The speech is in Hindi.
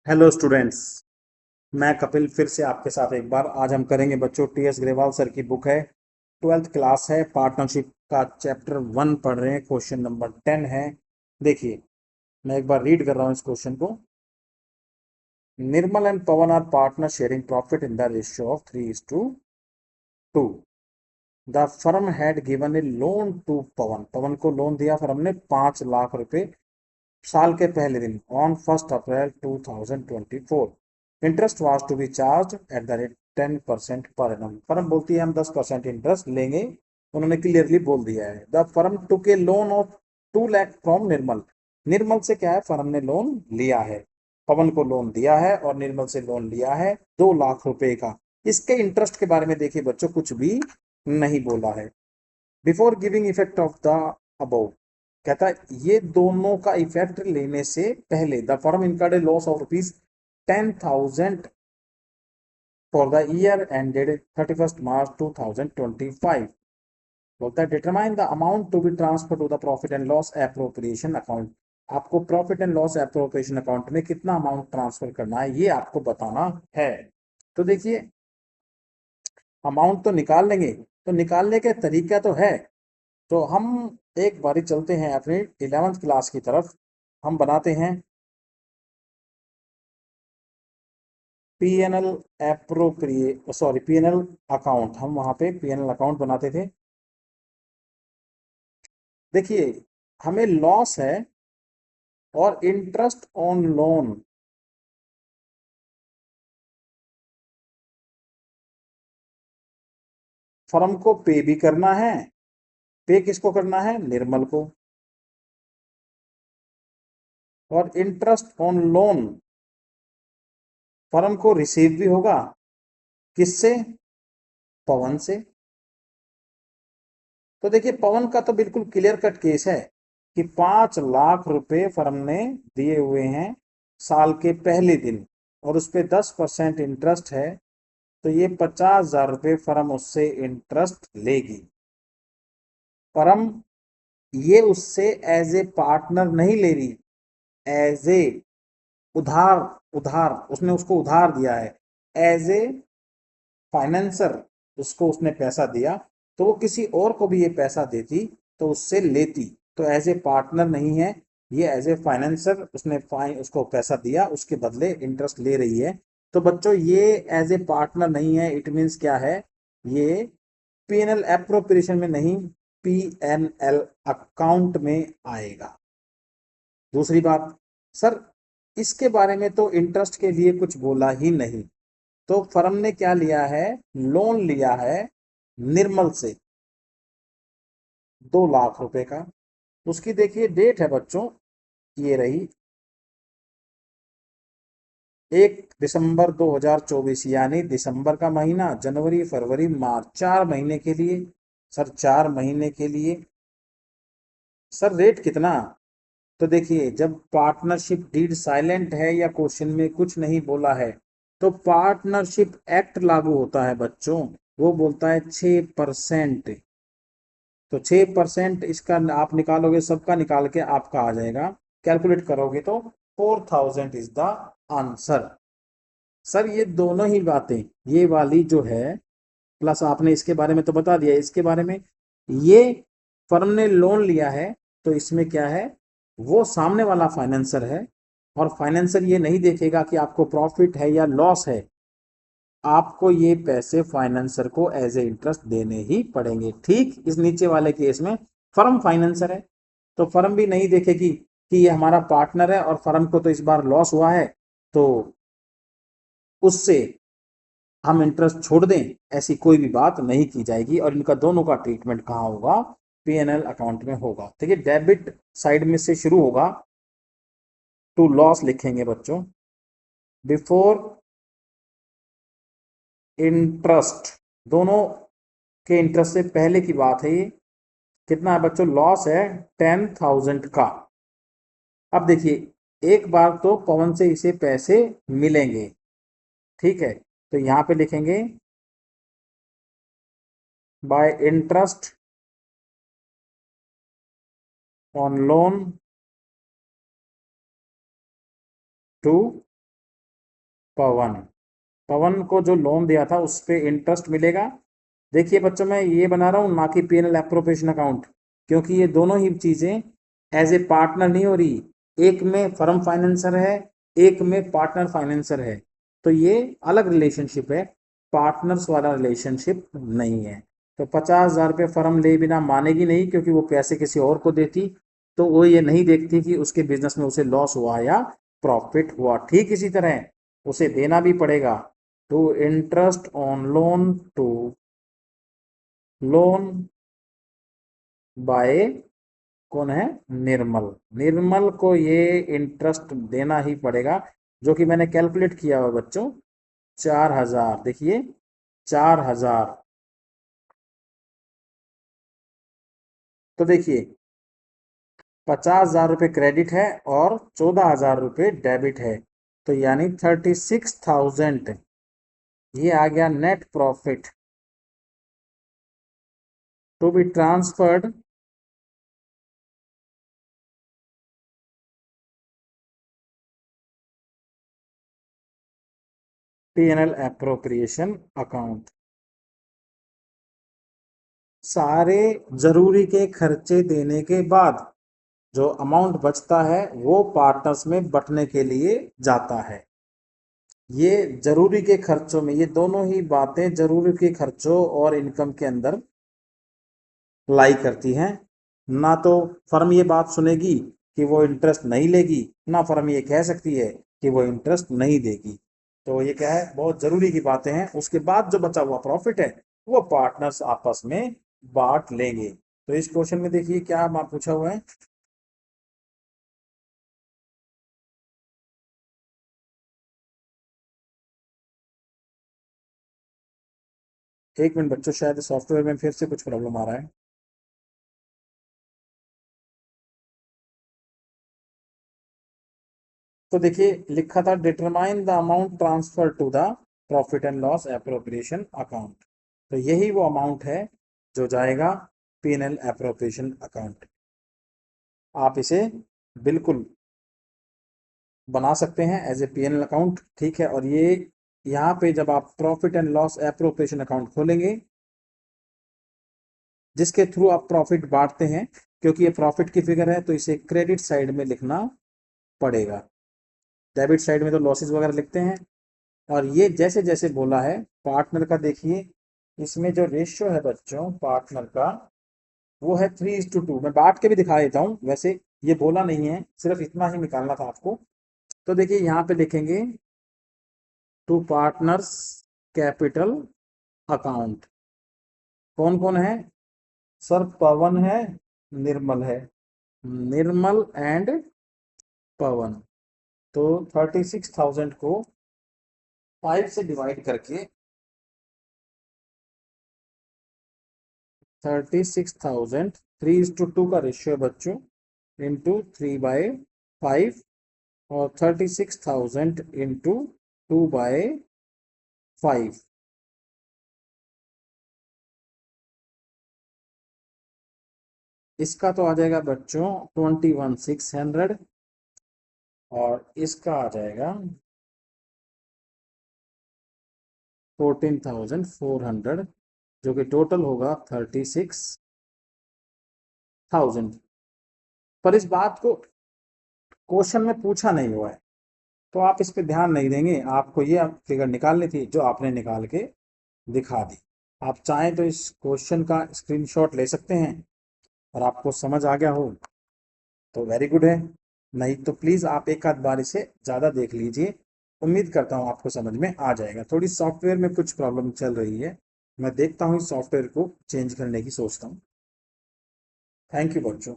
Hello students. मैं कपिल फिर से आपके साथ एक बार आज हम करेंगे बच्चों टी एस ग्रेवाल सर की बुक है, 12th क्लास है, पार्टनरशिप का चैप्टर 1 पढ़ रहे हैं, क्वेश्चन नंबर 10 है। देखिए, मैं एक बार रीड कर रहा हूँ इस क्वेश्चन को। Nirmal and Pavan are partner sharing profit in the ratio of 3:2। The firm had given a loan to Pavan. Pavan को लोन दिया फर्म ने 5 लाख रुपए साल के पहले दिन on 1 April 2024। Interest was to be charge at the rate 10% per annum. Firm बोलती है हम 10% इंटरेस्ट लेंगे। उन्होंने क्लियरली बोल दिया है। The firm took a loan of 2 lakh from Nirmal. Nirmal से क्या है, फर्म ने लोन लिया है, पवन को लोन दिया है और निर्मल से लोन लिया है 2 लाख रुपए का। इसके इंटरेस्ट के बारे में देखिए बच्चों, कुछ भी नहीं बोला है। Before giving effect of the above, कहता है ये दोनों का इफेक्ट लेने से पहले the firm incurred a loss of rupees 10,000 for the year ended 31 March 2025। बोलता है determine the amount to be transfer to the profit and loss appropriation account. आपको profit and loss appropriation account में कितना अमाउंट ट्रांसफर करना है ये आपको बताना है। तो देखिए, अमाउंट तो निकाल लेंगे, तो निकालने का तरीका तो है। तो हम एक बारी चलते हैं अपने 11th क्लास की तरफ। हम बनाते हैं पीएनएल एप्रोप्रिए सॉरी पीएनएल अकाउंट। हम वहां पे पीएनएल अकाउंट बनाते थे। देखिए, हमें लॉस है और इंटरेस्ट ऑन लोन। फर्म को पे भी करना है। पे किसको करना है, निर्मल को। और इंटरेस्ट ऑन लोन फर्म को रिसीव भी होगा, किससे, पवन से। तो देखिए, पवन का तो बिल्कुल क्लियर कट केस है कि 5 लाख रुपए फर्म ने दिए हुए हैं साल के पहले दिन, और उस पर 10% इंटरेस्ट है। तो ये 50,000 रुपये फर्म उससे इंटरेस्ट लेगी। फर्म ये उससे एज ए पार्टनर नहीं ले रही, एज ए उधार, उधार उसने उसको उधार दिया है। एज ए फाइनेंसर उसको उसने पैसा दिया, तो वो किसी और को भी ये पैसा देती तो उससे लेती। तो एज ए पार्टनर नहीं है, ये एज ए फाइनेंसर उसने उसको पैसा दिया, उसके बदले इंटरेस्ट ले रही है। तो बच्चों, ये एज ए पार्टनर नहीं है। इट मीन्स क्या है, ये पीएनएल एप्रोप्रिएशन में नहीं, पीएनएल अकाउंट में आएगा। दूसरी बात, सर इसके बारे में तो इंटरेस्ट के लिए कुछ बोला ही नहीं। तो फर्म ने क्या लिया है, लोन लिया है निर्मल से 2 लाख रुपए का। उसकी देखिए डेट है बच्चों, ये रही 1 दिसंबर 2024, यानी दिसंबर का महीना, जनवरी फरवरी मार्च, 4 महीने के लिए। सर 4 महीने के लिए, सर रेट कितना। तो देखिए, जब पार्टनरशिप डीड साइलेंट है या क्वेश्चन में कुछ नहीं बोला है, तो पार्टनरशिप एक्ट लागू होता है बच्चों। वो बोलता है 6%। तो 6% इसका आप निकालोगे, सबका निकाल के आपका आ जाएगा। कैलकुलेट करोगे तो 4,000 इज द आंसर। सर ये दोनों ही बातें, ये वाली जो है, प्लस आपने इसके बारे में तो बता दिया, इसके बारे में ये फर्म ने लोन लिया है, तो इसमें क्या है, वो सामने वाला फाइनेंसर है। और फाइनेंसर ये नहीं देखेगा कि आपको प्रॉफिट है या लॉस है, आपको ये पैसे फाइनेंसर को एज ए इंटरेस्ट देने ही पड़ेंगे। ठीक इस नीचे वाले केस में फर्म फाइनेंसर है, तो फर्म भी नहीं देखेगी कि ये हमारा पार्टनर है और फर्म को तो इस बार लॉस हुआ है, तो उससे हम इंटरेस्ट छोड़ दें, ऐसी कोई भी बात नहीं की जाएगी। और इनका दोनों का ट्रीटमेंट कहाँ होगा, पीएनएल अकाउंट में होगा। ठीक है, डेबिट साइड में से शुरू होगा, टू लॉस लिखेंगे बच्चों। बिफोर इंटरेस्ट, दोनों के इंटरेस्ट से पहले की बात है ये। कितना है बच्चों, लॉस है 10,000 का। अब देखिए, एक बार तो पवन से इसे पैसे मिलेंगे, ठीक है। तो यहां पे लिखेंगे by interest on loan to Pavan, Pavan को जो लोन दिया था उस पे इंटरेस्ट मिलेगा। देखिए बच्चों, मैं ये बना रहा हूँ ना कि पीएनएल एप्रोप्रिएशन अकाउंट, क्योंकि ये दोनों ही चीजें एज ए पार्टनर नहीं हो रही। एक में फर्म फाइनेंसर है, एक में पार्टनर फाइनेंसर है, तो ये अलग रिलेशनशिप है, पार्टनर्स वाला रिलेशनशिप नहीं है। तो 50,000 रुपये फर्म ले बिना मानेगी नहीं, क्योंकि वो पैसे किसी और को देती, तो वो ये नहीं देखती कि उसके बिजनेस में उसे लॉस हुआ या प्रॉफिट हुआ। ठीक इसी तरह उसे देना भी पड़ेगा। To interest on loan to loan by, कौन है, निर्मल। निर्मल को ये इंटरेस्ट देना ही पड़ेगा, जो कि मैंने कैलकुलेट किया हुआ बच्चों, 4,000। देखिए 4,000। तो देखिए 50,000 रुपये क्रेडिट है और 14,000 रुपये डेबिट है, तो यानी 36,000 ये आ गया net profit to be transferred PNL appropriation account. सारे जरूरी के खर्चे देने के बाद जो अमाउंट बचता है वो पार्टनर्स में बंटने के लिए जाता है। ये जरूरी के खर्चों में, ये दोनों ही बातें जरूरी के खर्चों और इनकम के अंदर लाई करती हैं। ना तो फर्म ये बात सुनेगी कि वो इंटरेस्ट नहीं लेगी, ना फर्म ये कह सकती है कि वो इंटरेस्ट नहीं देगी। तो ये क्या है, बहुत जरूरी की बातें हैं। उसके बाद जो बचा हुआ प्रॉफिट है वो पार्टनर्स आपस में बांट लेंगे। तो इस क्वेश्चन में देखिए क्या पूछा हुआ है। एक मिनट बच्चों, शायद सॉफ्टवेयर में फिर से कुछ प्रॉब्लम आ रहा है। तो देखिए लिखा था determine the amount transfer to the profit and loss appropriation account. तो यही वो अमाउंट है जो जाएगा पीएनएल एप्रोप्रिएशन अकाउंट। आप इसे बिल्कुल बना सकते हैं एज ए पीएनएल अकाउंट, ठीक है। और ये यहाँ पे जब आप profit and loss appropriation account खोलेंगे, जिसके थ्रू आप प्रॉफिट बांटते हैं, क्योंकि ये प्रॉफिट की फिगर है तो इसे क्रेडिट साइड में लिखना पड़ेगा। डेबिट साइड में तो लॉसेस वगैरह लिखते हैं। और ये जैसे जैसे बोला है पार्टनर का, देखिए इसमें जो रेशियो है बच्चों पार्टनर का, वो है 3:2। मैं बांट के भी दिखा देता हूँ, वैसे ये बोला नहीं है, सिर्फ इतना ही निकालना था आपको। तो देखिए यहाँ पे लिखेंगे टू पार्टनर्स कैपिटल अकाउंट। कौन कौन है सर? पवन है, निर्मल है, निर्मल एंड पवन। तो 36,000 को 5 से डिवाइड करके, 36,000 3:2 का रेशियो है बच्चों, इंटू 3/5, और 36,000 इंटू 2/5। इसका तो आ जाएगा बच्चों 21,600, और इसका आ जाएगा 14,400, जो कि टोटल होगा 36,000। पर इस बात को क्वेश्चन में पूछा नहीं हुआ है, तो आप इस पे ध्यान नहीं देंगे। आपको ये फिगर निकालनी थी जो आपने निकाल के दिखा दी। आप चाहें तो इस क्वेश्चन का स्क्रीनशॉट ले सकते हैं, और आपको समझ आ गया हो तो वेरी गुड है, नहीं तो प्लीज़ आप एक आध बार इसे ज़्यादा देख लीजिए। उम्मीद करता हूँ आपको समझ में आ जाएगा। थोड़ी सॉफ्टवेयर में कुछ प्रॉब्लम चल रही है, मैं देखता हूँ इस सॉफ्टवेयर को चेंज करने की सोचता हूँ। थैंक यू बच्चों।